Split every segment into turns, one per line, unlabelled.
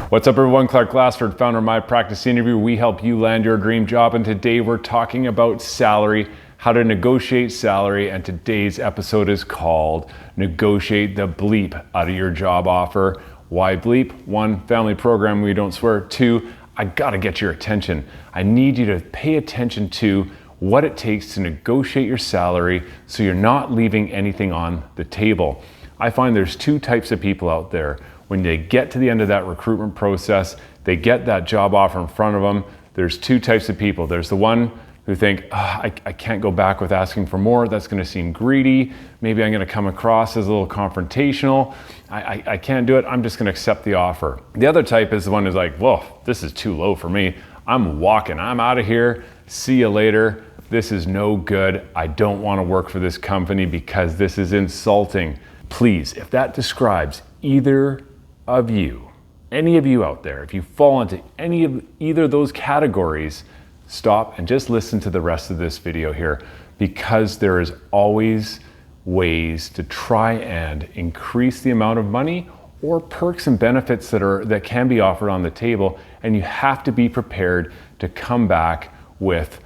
What's up everyone, Clark Glassford, founder of My Practice Interview. We help you land your dream job, and today we're talking about salary, how to negotiate salary, and today's episode is called Negotiate the Bleep Out of Your Job Offer. Why bleep? 1, family program, we don't swear. 2, I gotta get your attention. I need you to pay attention to what it takes to negotiate your salary so you're not leaving anything on the table. I find there's 2 types of people out there. When they get to the end of that recruitment process, they get that job offer in front of them, there's 2 types of people. There's the one who think, I can't go back with asking for more, that's gonna seem greedy, maybe I'm gonna come across as a little confrontational, I can't do it, I'm just gonna accept the offer. The other type is the one who's like, whoa, this is too low for me, I'm walking, I'm out of here, see you later, this is no good, I don't wanna work for this company because this is insulting. Please, if that describes either of you, any of you out there, if you fall into any of either of those categories, stop and just listen to the rest of this video here, because there is always ways to try and increase the amount of money or perks and benefits that can be offered on the table, and you have to be prepared to come back with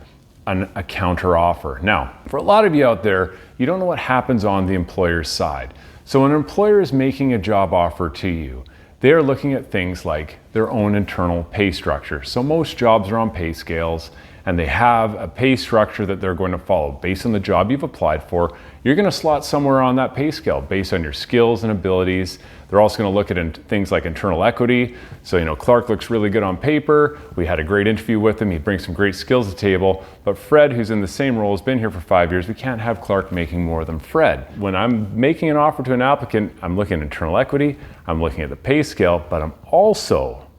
a counter offer. Now, for a lot of you out there, you don't know what happens on the employer's side. So when an employer is making a job offer to you, they are looking at things like their own internal pay structure. So most jobs are on pay scales, and they have a pay structure that they're going to follow. Based on the job you've applied for, you're going to slot somewhere on that pay scale based on your skills and abilities. They're also going to look at things like internal equity. So, Clark looks really good on paper. We had a great interview with him. He brings some great skills to the table. But Fred, who's in the same role, has been here for 5 years. We can't have Clark making more than Fred. When I'm making an offer to an applicant, I'm looking at internal equity, I'm looking at the pay scale, but I'm also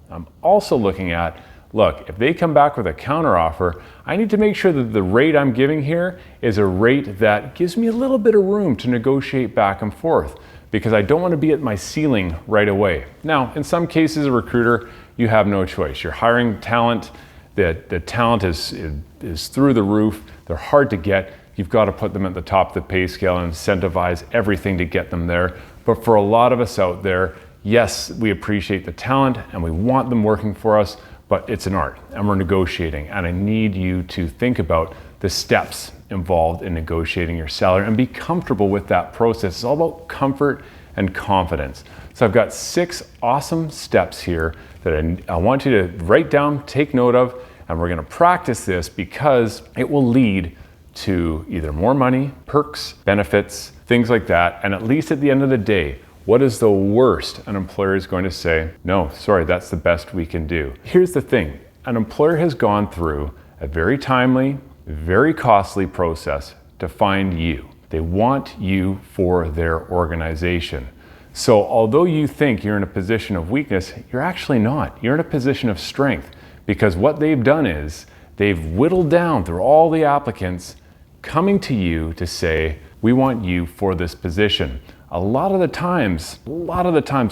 looking at, look, if they come back with a counter offer, I need to make sure that the rate I'm giving here is a rate that gives me a little bit of room to negotiate back and forth, because I don't want to be at my ceiling right away. Now, in some cases, a recruiter, you have no choice. You're hiring talent, the talent is through the roof, they're hard to get. You've got to put them at the top of the pay scale and incentivize everything to get them there. But for a lot of us out there, yes, we appreciate the talent and we want them working for us, but it's an art and we're negotiating, and I need you to think about the steps involved in negotiating your salary and be comfortable with that process. It's all about comfort and confidence. So I've got 6 awesome steps here that I want you to write down, take note of, and we're gonna practice this because it will lead to either more money, perks, benefits, things like that. And at least at the end of the day, what is the worst an employer is going to say? No, sorry, that's the best we can do. Here's the thing, an employer has gone through a very timely, very costly process to find you. They want you for their organization. So although you think you're in a position of weakness, you're actually not. You're in a position of strength, because what they've done is they've whittled down through all the applicants coming to you to say, we want you for this position. A lot of the times,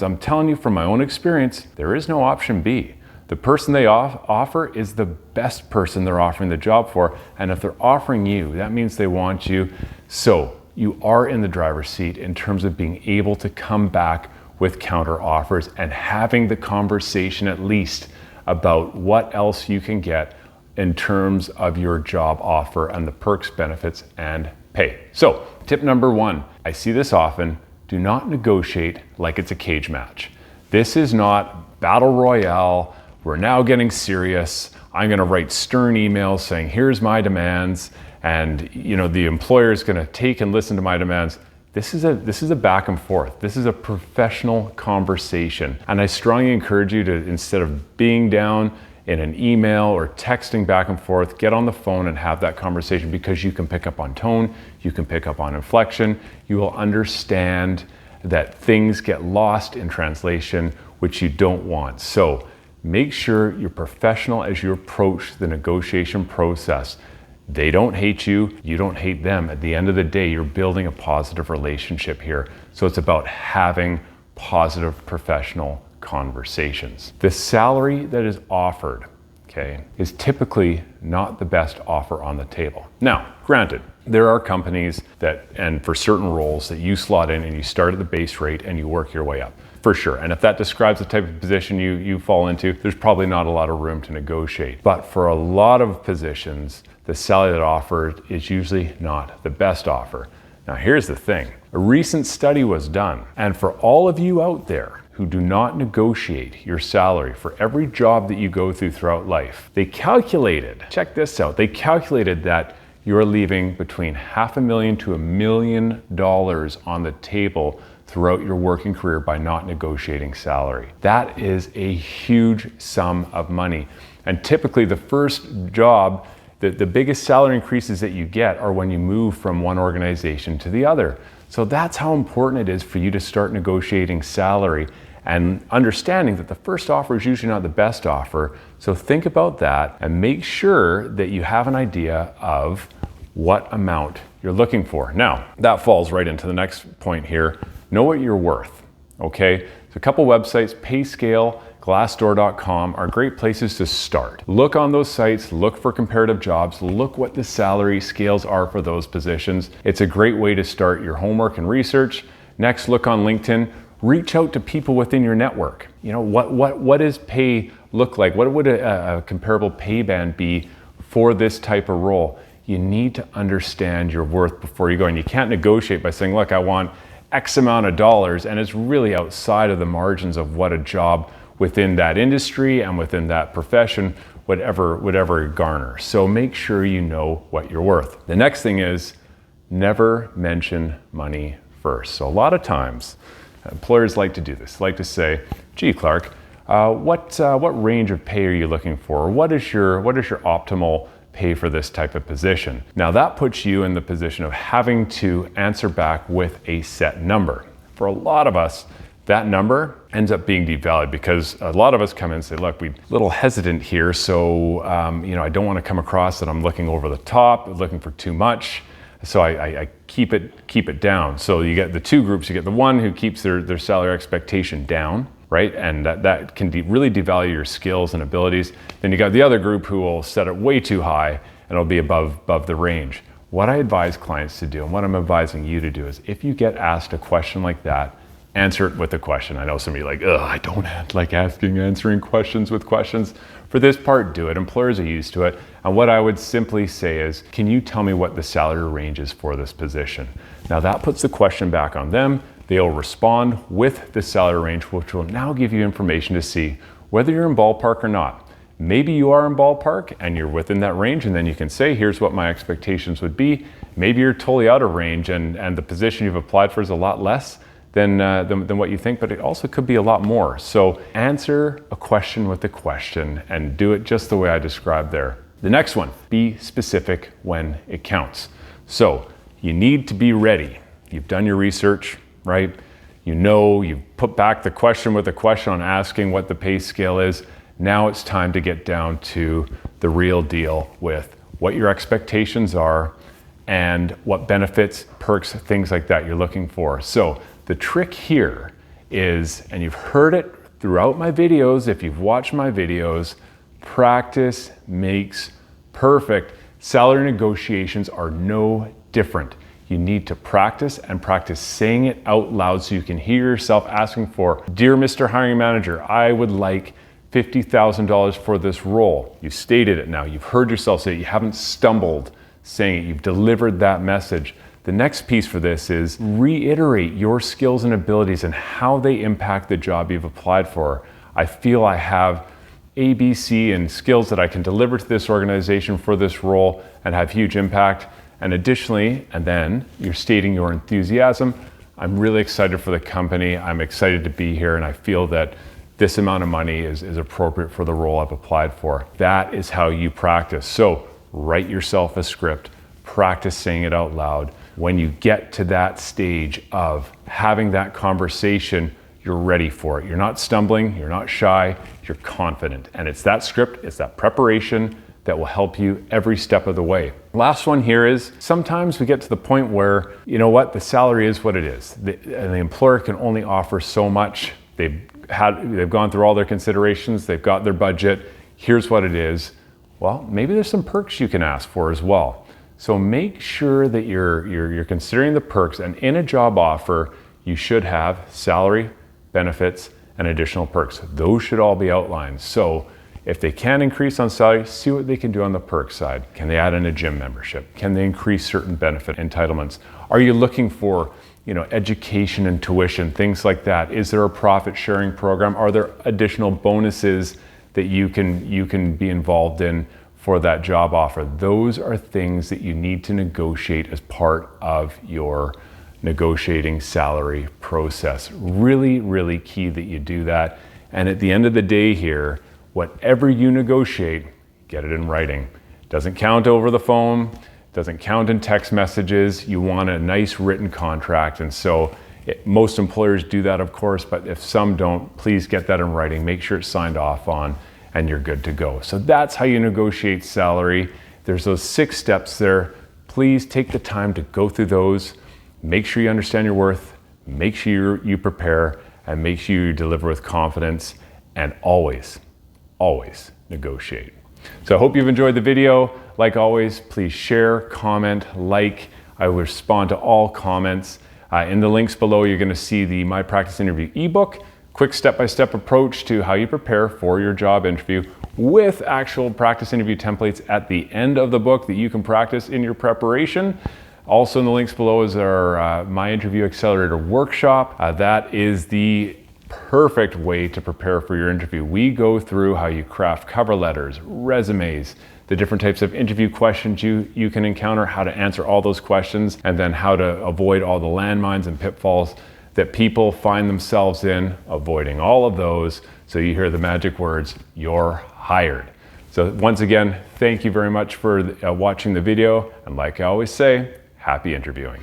I'm telling you from my own experience, there is no option B. The person they offer is the best person they're offering the job for. And if they're offering you, that means they want you. So you are in the driver's seat in terms of being able to come back with counter offers and having the conversation at least about what else you can get in terms of your job offer and the perks, benefits, and pay. So tip number 1, I see this often. Do not negotiate like it's a cage match. This is not battle royale. We're now getting serious. I'm gonna write stern emails saying, here's my demands, and the employer is gonna take and listen to my demands. This is a back and forth. This is a professional conversation. And I strongly encourage you to, instead of being down in an email or texting back and forth, get on the phone and have that conversation, because you can pick up on tone, you can pick up on inflection, you will understand that things get lost in translation, which you don't want. So make sure you're professional as you approach the negotiation process. They don't hate you, you don't hate them. At the end of the day, you're building a positive relationship here. So it's about having positive professional conversations. The salary that is offered, is typically not the best offer on the table. Now, granted, there are companies that, and for certain roles, that you slot in and you start at the base rate and you work your way up. for sure. And if that describes the type of position you fall into, there's probably not a lot of room to negotiate. But for a lot of positions, the salary that offered is usually not the best offer. Now here's the thing. A recent study was done, and for all of you out there who do not negotiate your salary for every job that you go through throughout life, they calculated, check this out, they calculated that you're leaving between $500,000 to $1 million on the table throughout your working career by not negotiating salary. That is a huge sum of money. And typically the first job, the biggest salary increases that you get are when you move from one organization to the other. So that's how important it is for you to start negotiating salary and understanding that the first offer is usually not the best offer. So think about that and make sure that you have an idea of what amount you're looking for. Now, that falls right into the next point here. Know what you're worth, okay? So a couple websites, PayScale, Glassdoor.com are great places to start. Look on those sites, look for comparative jobs, look what the salary scales are for those positions. It's a great way to start your homework and research. Next, look on LinkedIn. Reach out to people within your network. You know, what does pay look like? What would a comparable pay band be for this type of role? You need to understand your worth before you go. And you can't negotiate by saying, look, I want X amount of dollars, and it's really outside of the margins of what a job within that industry and within that profession would ever garner. So make sure you know what you're worth. The next thing is never mention money first. So a lot of times employers like to do this, like to say, gee, Clark, what range of pay are you looking for? What is your optimal pay for this type of position? Now that puts you in the position of having to answer back with a set number. For a lot of us, that number ends up being devalued because a lot of us come in and say, look, we're a little hesitant here, so I don't want to come across that I'm looking over the top, looking for too much. So I keep it down. So you get the two groups. You get the one who keeps their salary expectation down, right? And that can really devalue your skills and abilities. Then you got the other group who will set it way too high and it'll be above the range. What I advise clients to do and what I'm advising you to do is if you get asked a question like that, answer it with a question. I know some of you are like, I don't like answering questions with questions. For this part, do it. Employers are used to it. And what I would simply say is, can you tell me what the salary range is for this position? Now that puts the question back on them. They'll respond with the salary range, which will now give you information to see whether you're in ballpark or not. Maybe you are in ballpark and you're within that range, and then you can say, here's what my expectations would be. Maybe you're totally out of range and the position you've applied for is a lot less than what you think, but it also could be a lot more. So answer a question with a question and do it just the way I described there. The next one, be specific when it counts. So you need to be ready. You've done your research, right? You've put back the question with a question on asking what the pay scale is. Now it's time to get down to the real deal with what your expectations are and what benefits, perks, things like that you're looking for. So the trick here is, and you've heard it throughout my videos, if you've watched my videos, practice makes perfect. Salary negotiations are no different. You need to practice and practice saying it out loud so you can hear yourself asking for, dear Mr. Hiring Manager, I would like $50,000 for this role. You've stated it now. You've heard yourself say it. You haven't stumbled saying it. You've delivered that message. The next piece for this is reiterate your skills and abilities and how they impact the job you've applied for. I feel I have A, B, C, and skills that I can deliver to this organization for this role and have huge impact. And additionally, and then you're stating your enthusiasm. I'm really excited for the company. I'm excited to be here, and I feel that this amount of money is appropriate for the role I've applied for. That is how you practice. So write yourself a script, practice saying it out loud. When you get to that stage of having that conversation, you're ready for it. You're not stumbling, you're not shy, you're confident. And it's that script, it's that preparation that will help you every step of the way. Last one here is sometimes we get to the point where, you know what, the salary is what it is. And the employer can only offer so much. They've gone through all their considerations, they've got their budget, here's what it is. Well, maybe there's some perks you can ask for as well. So make sure that you're considering the perks, and in a job offer, you should have salary, benefits, and additional perks. Those should all be outlined. So if they can increase on salary, see what they can do on the perk side. Can they add in a gym membership? Can they increase certain benefit entitlements? Are you looking for education and tuition, things like that? Is there a profit sharing program? Are there additional bonuses that you can be involved in for that job offer? Those are things that you need to negotiate as part of your negotiating salary process. Really, really key that you do that. And at the end of the day here, whatever you negotiate, get it in writing. Doesn't count over the phone, doesn't count in text messages. You want a nice written contract. And so most employers do that, of course, but if some don't, please get that in writing. Make sure it's signed off on and you're good to go. So that's how you negotiate salary. There's those 6 steps there. Please take the time to go through those. Make sure you understand your worth, make sure you prepare, and make sure you deliver with confidence, and always, always negotiate. So I hope you've enjoyed the video. Like always, please share, comment, like. I will respond to all comments. In the links below, you're gonna see the My Practice Interview ebook, quick step-by-step approach to how you prepare for your job interview with actual practice interview templates at the end of the book that you can practice in your preparation. Also in the links below is our My Interview Accelerator workshop. That is the perfect way to prepare for your interview. We go through how you craft cover letters, resumes, the different types of interview questions you can encounter, how to answer all those questions, and then how to avoid all the landmines and pitfalls that people find themselves in, avoiding all of those. So you hear the magic words, you're hired. So once again, thank you very much for watching the video. And like I always say, happy interviewing.